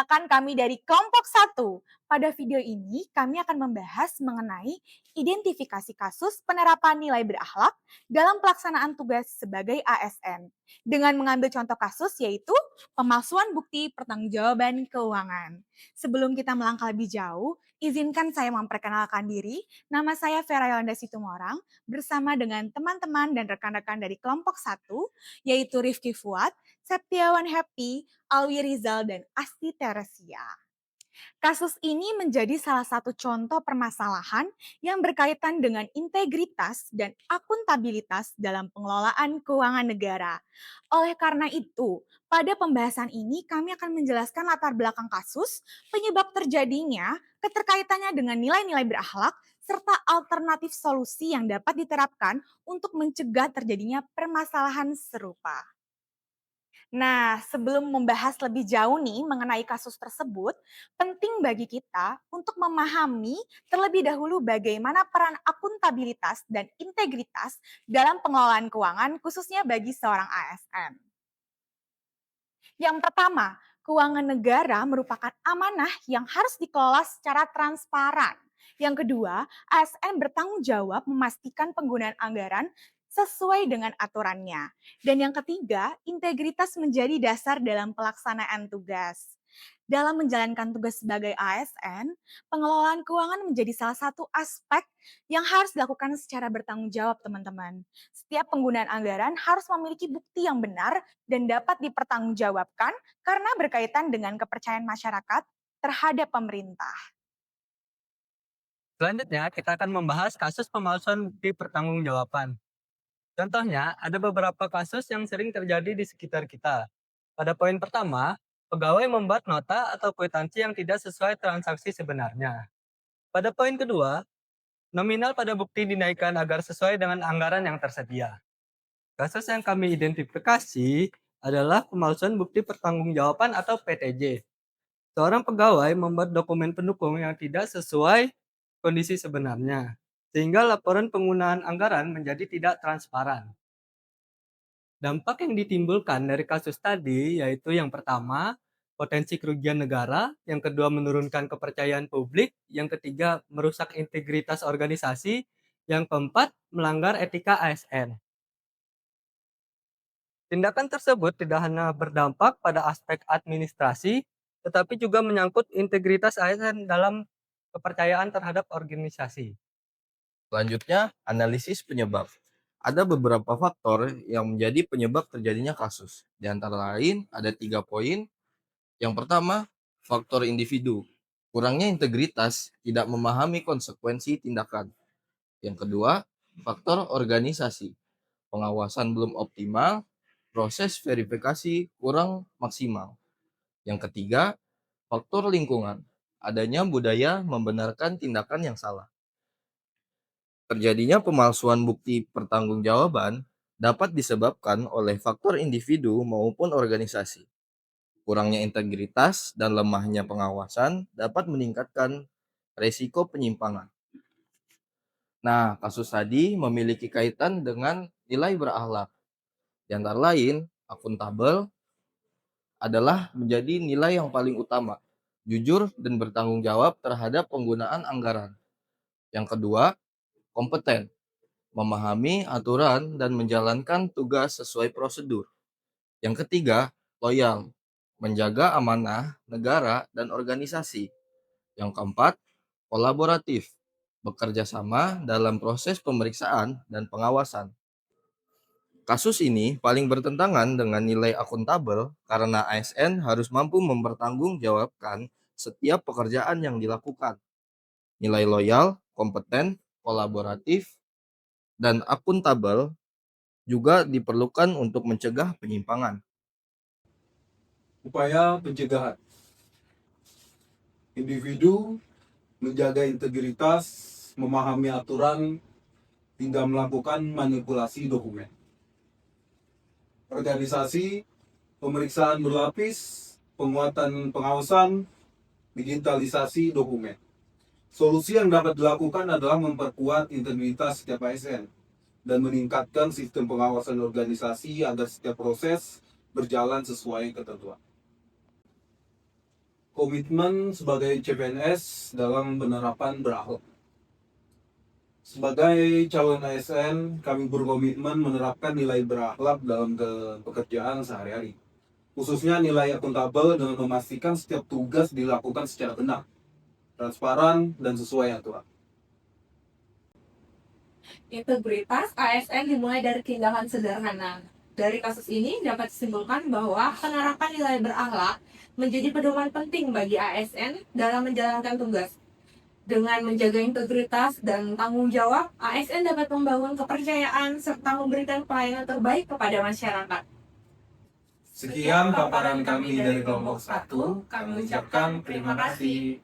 Perkenalkan kami dari kelompok 1. Pada video ini kami akan membahas mengenai identifikasi kasus penerapan nilai berakhlak dalam pelaksanaan tugas sebagai ASN. Dengan mengambil contoh kasus yaitu pemalsuan bukti pertanggungjawaban keuangan. Sebelum kita melangkah lebih jauh, izinkan saya memperkenalkan diri. Nama saya Vera Yolanda Situmorang bersama dengan teman-teman dan rekan-rekan dari kelompok 1 yaitu Rifki Fuad, Septiawan Happy, Alwi Rizal, dan Asti Teresia. Kasus ini menjadi salah satu contoh permasalahan yang berkaitan dengan integritas dan akuntabilitas dalam pengelolaan keuangan negara. Oleh karena itu, pada pembahasan ini kami akan menjelaskan latar belakang kasus, penyebab terjadinya, keterkaitannya dengan nilai-nilai berakhlak, serta alternatif solusi yang dapat diterapkan untuk mencegah terjadinya permasalahan serupa. Nah, sebelum membahas lebih jauh nih mengenai kasus tersebut, penting bagi kita untuk memahami terlebih dahulu bagaimana peran akuntabilitas dan integritas dalam pengelolaan keuangan khususnya bagi seorang ASN. Yang pertama, keuangan negara merupakan amanah yang harus dikelola secara transparan. Yang kedua, ASN bertanggung jawab memastikan penggunaan anggaran sesuai dengan aturannya. Dan yang ketiga, integritas menjadi dasar dalam pelaksanaan tugas. Dalam menjalankan tugas sebagai ASN, pengelolaan keuangan menjadi salah satu aspek yang harus dilakukan secara bertanggung jawab, teman-teman. Setiap penggunaan anggaran harus memiliki bukti yang benar dan dapat dipertanggungjawabkan karena berkaitan dengan kepercayaan masyarakat terhadap pemerintah. Selanjutnya, kita akan membahas kasus pemalsuan bukti pertanggungjawaban. Contohnya, ada beberapa kasus yang sering terjadi di sekitar kita. Pada poin pertama, pegawai membuat nota atau kwitansi yang tidak sesuai transaksi sebenarnya. Pada poin kedua, nominal pada bukti dinaikkan agar sesuai dengan anggaran yang tersedia. Kasus yang kami identifikasi adalah pemalsuan bukti pertanggungjawaban atau PTJ. Seorang pegawai membuat dokumen pendukung yang tidak sesuai kondisi sebenarnya, sehingga laporan penggunaan anggaran menjadi tidak transparan. Dampak yang ditimbulkan dari kasus tadi yaitu yang pertama, potensi kerugian negara, yang kedua menurunkan kepercayaan publik, yang ketiga merusak integritas organisasi, yang keempat melanggar etika ASN. Tindakan tersebut tidak hanya berdampak pada aspek administrasi, tetapi juga menyangkut integritas ASN dalam kepercayaan terhadap organisasi. Selanjutnya, analisis penyebab. Ada beberapa faktor yang menjadi penyebab terjadinya kasus. Di antara lain, ada 3 poin. Yang pertama, faktor individu. Kurangnya integritas, tidak memahami konsekuensi tindakan. Yang kedua, faktor organisasi. Pengawasan belum optimal, proses verifikasi kurang maksimal. Yang ketiga, faktor lingkungan. Adanya budaya membenarkan tindakan yang salah. Terjadinya pemalsuan bukti pertanggungjawaban dapat disebabkan oleh faktor individu maupun organisasi. Kurangnya integritas dan lemahnya pengawasan dapat meningkatkan resiko penyimpangan. Nah, kasus tadi memiliki kaitan dengan nilai berakhlak. Di antara lain, akuntabel adalah menjadi nilai yang paling utama, jujur dan bertanggung jawab terhadap penggunaan anggaran. Yang kedua, kompeten, memahami aturan dan menjalankan tugas sesuai prosedur. Yang ketiga, loyal, menjaga amanah negara dan organisasi. Yang keempat, kolaboratif, bekerja sama dalam proses pemeriksaan dan pengawasan. Kasus ini paling bertentangan dengan nilai akuntabel karena ASN harus mampu mempertanggungjawabkan setiap pekerjaan yang dilakukan. Nilai loyal, kompeten, kolaboratif, dan akuntabel juga diperlukan untuk mencegah penyimpangan. Upaya pencegahan. Individu menjaga integritas, memahami aturan, hingga melakukan manipulasi dokumen. Organisasi, pemeriksaan berlapis, penguatan pengawasan, digitalisasi dokumen. Solusi yang dapat dilakukan adalah memperkuat integritas setiap ASN dan meningkatkan sistem pengawasan organisasi agar setiap proses berjalan sesuai ketentuan. komitmen sebagai CPNS dalam penerapan berakhlak. Sebagai calon ASN, kami berkomitmen menerapkan nilai berakhlak dalam pekerjaan sehari-hari. Khususnya nilai akuntabel dengan memastikan setiap tugas dilakukan secara benar, transparan, dan sesuai aturan. Integritas ASN dimulai dari tindakan sederhana. Dari kasus ini dapat disimpulkan bahwa penerapan nilai berakhlak menjadi pedoman penting bagi ASN dalam menjalankan tugas. Dengan menjaga integritas dan tanggung jawab, ASN dapat membangun kepercayaan serta memberikan pelayanan terbaik kepada masyarakat. Sekian paparan kami dari kelompok 1. Kami ucapkan terima kasih.